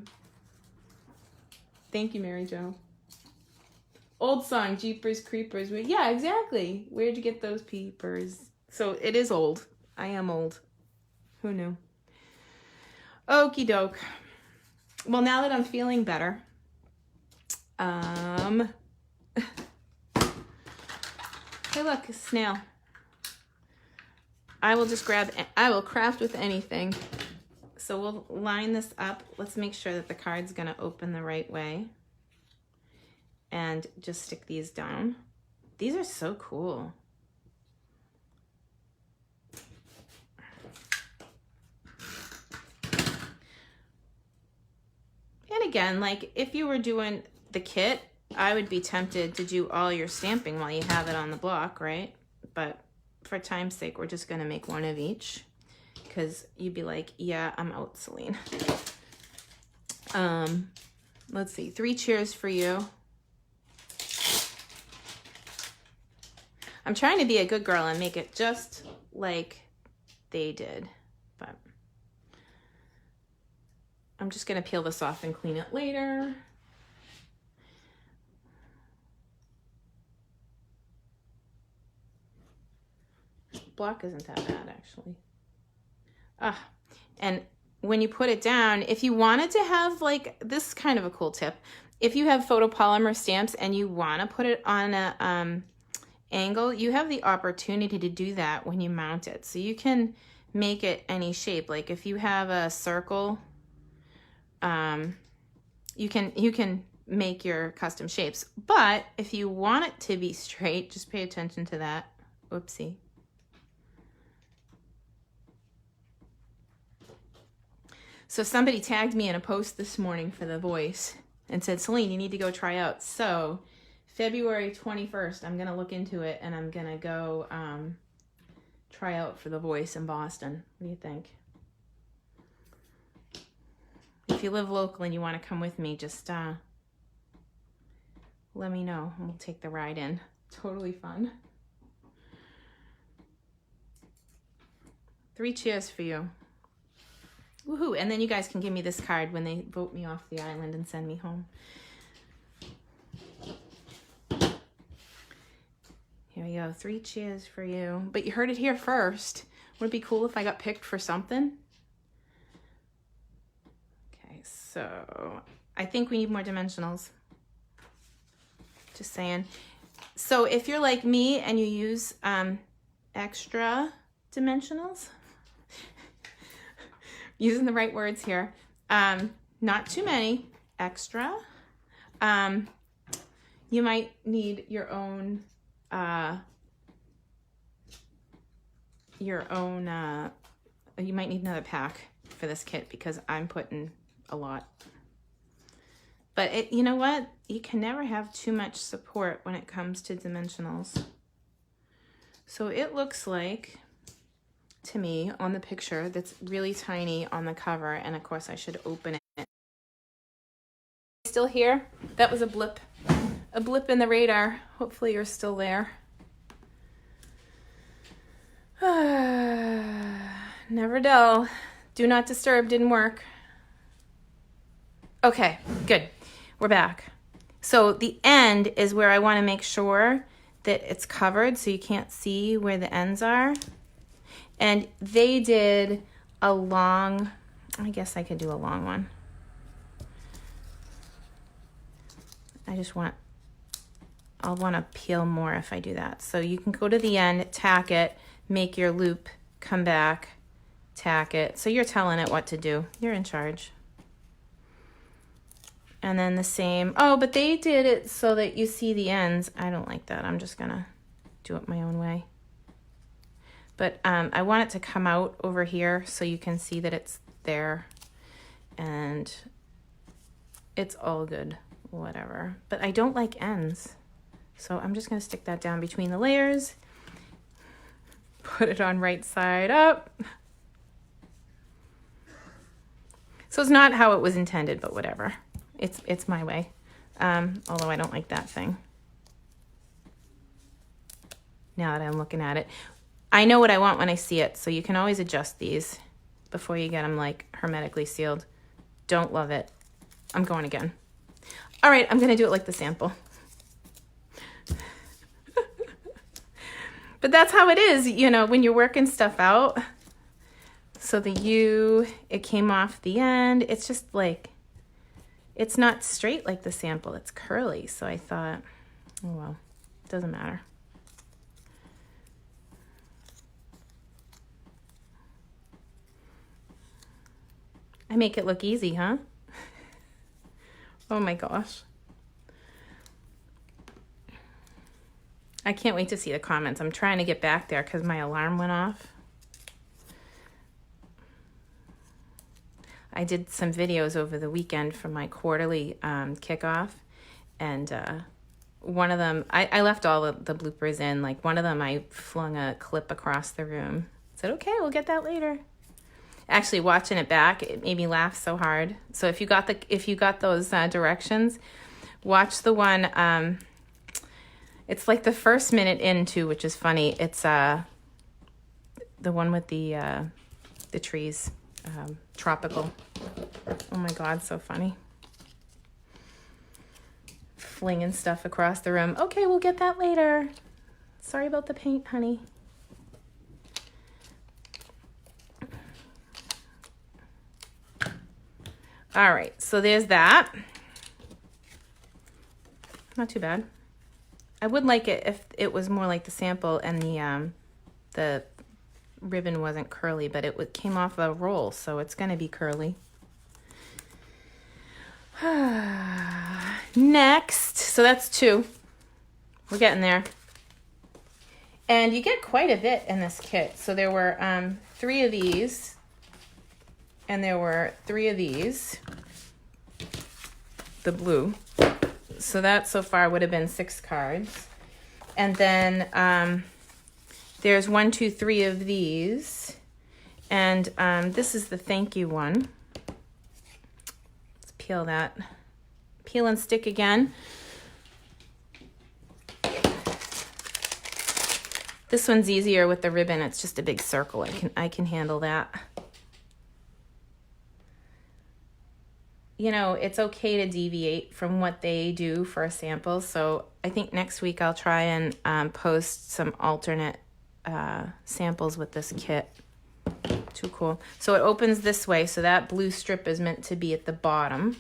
Thank you, Mary Jo. Old song, Jeepers Creepers. Yeah, exactly. Where'd you get those peepers? So it is old. I am old. Who knew? Okie doke. Well, now that I'm feeling better, hey look, a snail. I will craft with anything. So we'll line this up. Let's make sure that the card's gonna open the right way. And just stick these down. These are so cool. And again, like if you were doing the kit, I would be tempted to do all your stamping while you have it on the block, right? But for time's sake, we're just gonna make one of each, because you'd be like, yeah, I'm out, Celine. Let's see, 3 cheers for you. I'm trying to be a good girl and make it just like they did, but I'm just gonna peel this off and clean it later. Block isn't that bad, actually. And when you put it down, if you wanted to have, like, this is kind of a cool tip. If you have photopolymer stamps and you want to put it on a angle, you have the opportunity to do that when you mount it. So you can make it any shape. Like if you have a circle, you can make your custom shapes. But if you want it to be straight, just pay attention to that. Oopsie. So somebody tagged me in a post this morning for The Voice and said, Celine, you need to go try out. So February 21st, I'm going to look into it and I'm going to go try out for The Voice in Boston. What do you think? If you live local and you want to come with me, just let me know and we'll take the ride in. Totally fun. 3 cheers for you. Woohoo! And then you guys can give me this card when they vote me off the island and send me home. Here we go. 3 cheers for you. But you heard it here first. Would it be cool if I got picked for something? Okay, so I think we need more dimensionals. Just saying. So if you're like me and you use extra dimensionals, using the right words here, not too many, extra. You might need your own, you might need another pack for this kit because I'm putting a lot. But you know what? You can never have too much support when it comes to dimensionals. So it looks like, to me, on the picture, that's really tiny on the cover, and of course I should open it. Still here? That was a blip in the radar. Hopefully you're still there. Never dull. Do not disturb didn't work. Okay, good. We're back. So the end is where I want to make sure that it's covered so you can't see where the ends are. And they did a long, I guess I could do a long one. I'll want to peel more if I do that. So you can go to the end, tack it, make your loop, come back, tack it. So you're telling it what to do. You're in charge. And then the same, oh, but they did it so that you see the ends. I don't like that. I'm just gonna do it my own way. But I want it to come out over here so you can see that it's there. And it's all good, whatever. But I don't like ends. So I'm just gonna stick that down between the layers. Put it on right side up. So it's not how it was intended, but whatever. It's my way. Although I don't like that thing. Now that I'm looking at it. I know what I want when I see it, so you can always adjust these before you get them like hermetically sealed. Don't love it. I'm going again. All right, I'm gonna do it like the sample. But that's how it is, you know, when you're working stuff out. So the U, it came off the end. It's just like, it's not straight like the sample, it's curly. So I thought, oh well, it doesn't matter. I make it look easy, huh? Oh my gosh. I can't wait to see the comments. I'm trying to get back there because my alarm went off. I did some videos over the weekend for my quarterly kickoff, and one of them, I left all the bloopers in. Like one of them, I flung a clip across the room. Said, okay, we'll get that later. Actually, watching it back, it made me laugh so hard. So if you got those directions, watch the one. It's like the first minute in too, which is funny. It's the one with the trees, tropical. Oh my God, so funny. Flinging stuff across the room. Okay, we'll get that later. Sorry about the paint, honey. All right, so there's that. Not too bad. I would like it if it was more like the sample and the ribbon wasn't curly, but it came off a roll, so it's gonna be curly. Next, so that's 2. We're getting there. And you get quite a bit in this kit. So there were 3 of these, and there were 3 of these, the blue. So that so far would have been 6 cards. And then there's 1, 2, 3 of these. And this is the thank you one. Let's peel that. Peel and stick again. This one's easier with the ribbon. It's just a big circle. I can handle that. You know, it's okay to deviate from what they do for a sample. So I think next week I'll try and post some alternate samples with this kit. Too cool. So it opens this way. So that blue strip is meant to be at the bottom.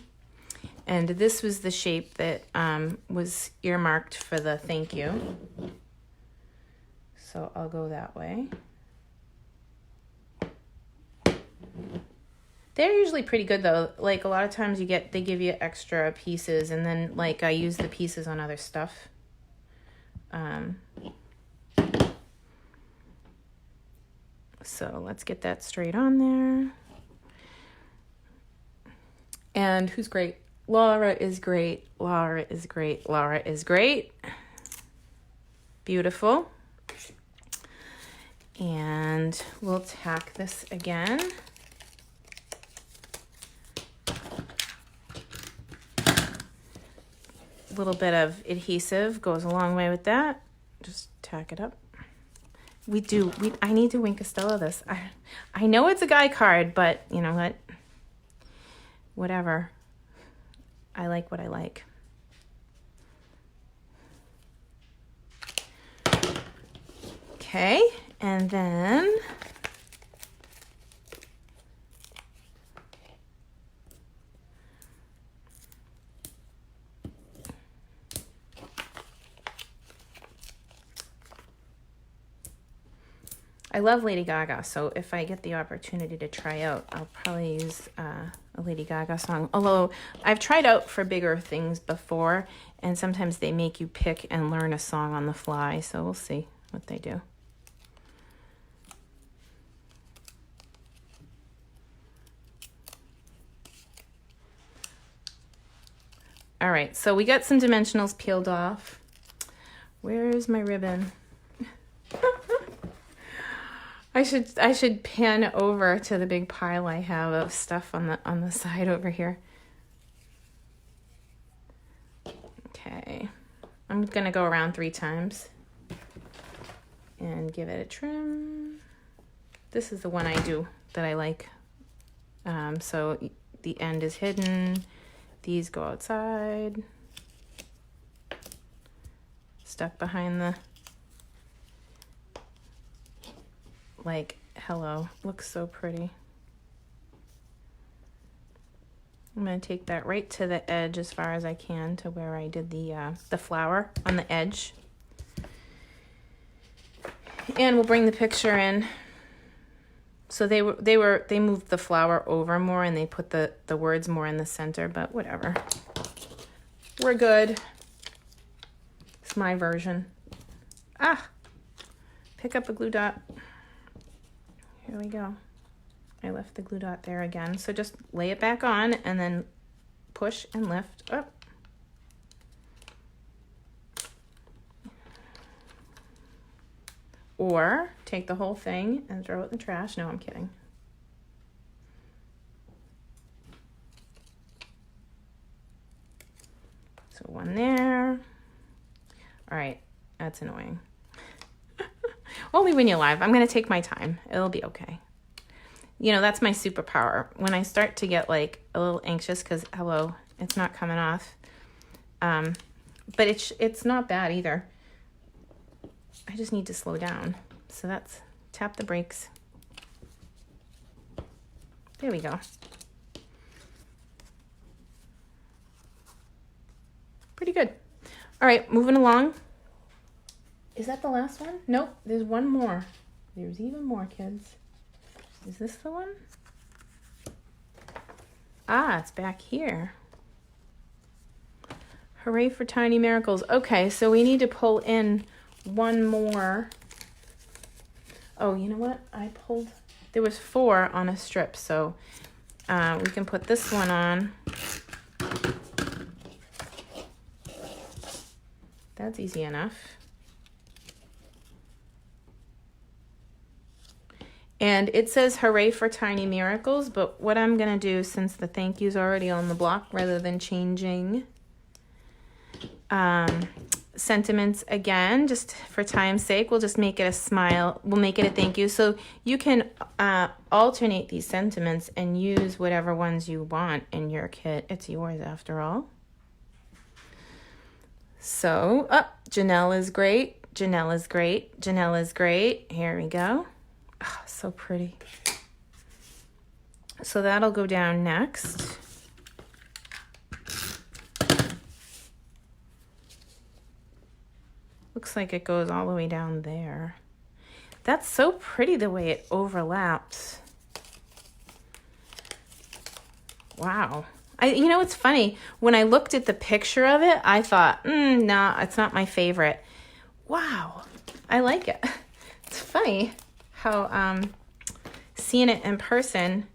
And this was the shape that was earmarked for the thank you. So I'll go that way. They're usually pretty good though. Like a lot of times they give you extra pieces, and then like I use the pieces on other stuff. So let's get that straight on there. And who's great? Laura is great. Laura is great. Laura is great. Beautiful. And we'll tack this again. A little bit of adhesive goes a long way with that. Just tack it up. I need to Wink Estella this. I know it's a guy card, but you know what? Whatever. I like what I like. Okay, and then I love Lady Gaga, so if I get the opportunity to try out, I'll probably use a Lady Gaga song. Although I've tried out for bigger things before, and sometimes they make you pick and learn a song on the fly, so we'll see what they do. All right, so we got some dimensionals peeled off. Where's my ribbon? I should pan over to the big pile I have of stuff on the side over here. Okay, I'm gonna go around 3 times and give it a trim. This is the one I do that I like So the end is hidden. These go outside. Stuck behind the, like, hello. Looks so pretty. I'm going to take that right to the edge as far as I can to where I did the flower on the edge. And we'll bring the picture in. So they moved the flower over more and they put the words more in the center, but whatever. We're good. It's my version. Pick up a glue dot. Here we go. I left the glue dot there again. So just lay it back on and then push and lift up. Or take the whole thing and throw it in the trash. No, I'm kidding. So one there. All right, that's annoying. Only when you're live. I'm going to take my time. It'll be okay. You know, that's my superpower. When I start to get like a little anxious because, hello, it's not coming off. But it's not bad either. I just need to slow down. So that's, tap the brakes. There we go. Pretty good. All right, moving along. Is that the last one? Nope, there's one more. There's even more, kids. Is this the one? It's back here. Hooray for tiny miracles. Okay, so we need to pull in one more. Oh, you know what? There was 4 on a strip, so we can put this one on. That's easy enough. And it says hooray for tiny miracles, but what I'm going to do, since the thank you's already on the block, rather than changing sentiments again, just for time's sake, we'll just make it a smile. We'll make it a thank you. So you can alternate these sentiments and use whatever ones you want in your kit. It's yours after all. So, Janelle is great. Janelle is great. Janelle is great. Here we go. Oh, so pretty. So that'll go down next. Looks like it goes all the way down there. That's so pretty the way it overlaps. Wow. You know, it's funny. When I looked at the picture of it, I thought, nah, it's not my favorite. Wow. I like it. It's funny how seeing it in person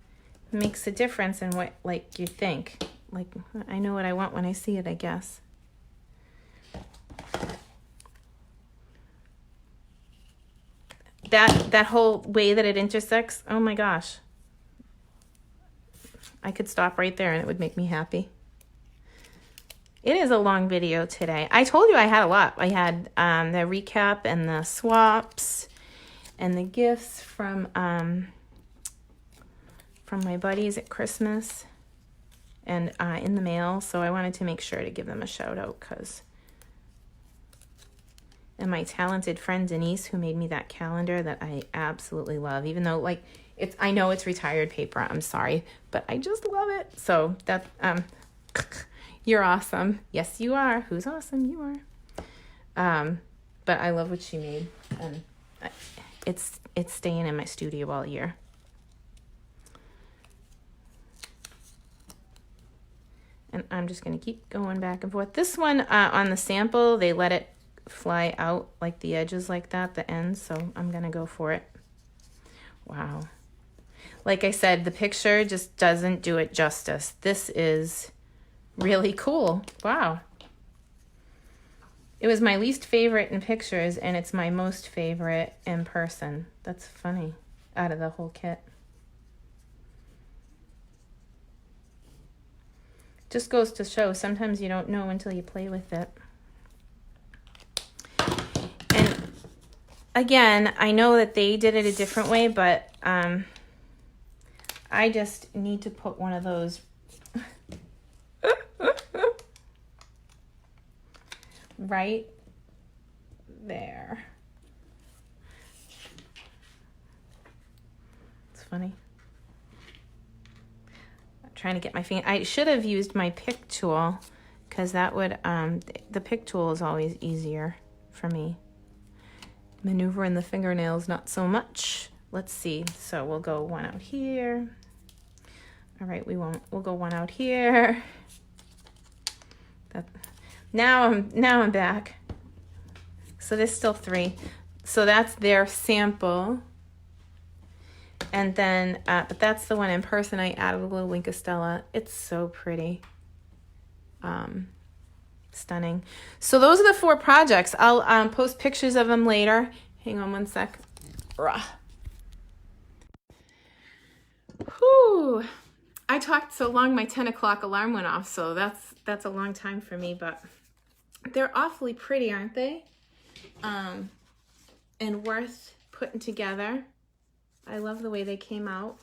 makes a difference in what, like, you think. Like, I know what I want when I see it, I guess. That whole way that it intersects, oh my gosh. I could stop right there and it would make me happy. It is a long video today. I told you I had a lot. I had the recap and the swaps and the gifts from my buddies at Christmas and in the mail. So I wanted to make sure to give them a shout out and my talented friend Denise, who made me that calendar that I absolutely love, even though like I know it's retired paper. I'm sorry, but I just love it. So that you're awesome. Yes, you are. Who's awesome? You are. But I love what she made, and it's staying in my studio all year. And I'm just going to keep going back and forth. This one on the sample, they let it fly out like the edges like that, the ends. So I'm going to go for it. Wow. Like I said, the picture just doesn't do it justice. This is really cool. Wow. It was my least favorite in pictures, and it's my most favorite in person. That's funny, out of the whole kit. Just goes to show, sometimes you don't know until you play with it. And again, I know that they did it a different way, but I just need to put one of those right there. It's funny. I'm trying to get my finger. I should have used my pick tool because that would, the pick tool is always easier for me. Maneuvering the fingernails, not so much. Let's see. So we'll go one out here. All right, we'll go one out here. Now I'm back. So there's still 3. So that's their sample. And then, but that's the one in person. I added a little Linkostella. It's so pretty. Stunning. So those are the 4 projects. I'll post pictures of them later. Hang on one sec. Rah. Whew. I talked so long my 10 o'clock alarm went off, so that's a long time for me, but they're awfully pretty, aren't they? And worth putting together. I love the way they came out.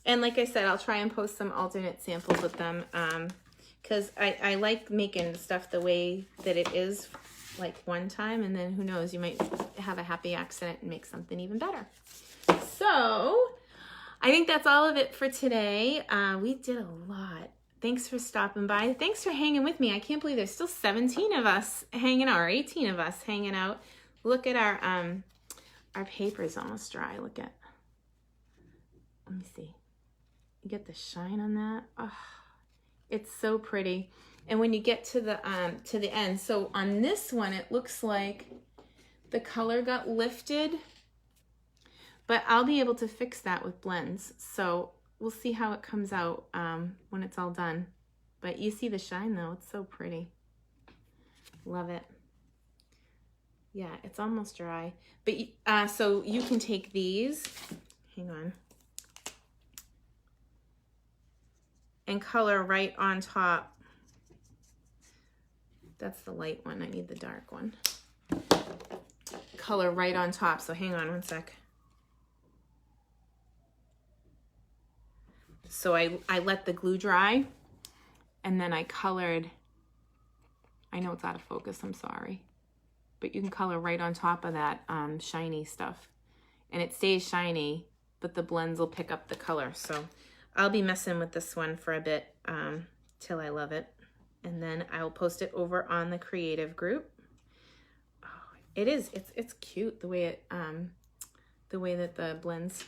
And like I said, I'll try and post some alternate samples with them because I like making stuff the way that it is, like one time, and then who knows, you might have a happy accident and make something even better. So I think that's all of it for today. We did a lot. Thanks for stopping by. Thanks for hanging with me. I can't believe there's still 17 of us hanging out, or 18 of us hanging out. Look at our paper's almost dry. Look at, let me see. You get the shine on that. Oh, it's so pretty. And when you get to the end, so on this one, it looks like the color got lifted, but I'll be able to fix that with blends. So we'll see how it comes out when it's all done. But you see the shine though, it's so pretty. Love it. Yeah, it's almost dry. But so you can take these, hang on, and color right on top. That's the light one, I need the dark one. Color right on top, so hang on one sec. So I let the glue dry, and then I colored, I know it's out of focus, I'm sorry, but you can color right on top of that shiny stuff. And it stays shiny, but the blends will pick up the color. So I'll be messing with this one for a bit till I love it. And then I'll post it over on the creative group. Oh, it's cute the way that the blends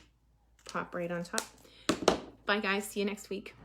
pop right on top. Bye guys, see you next week.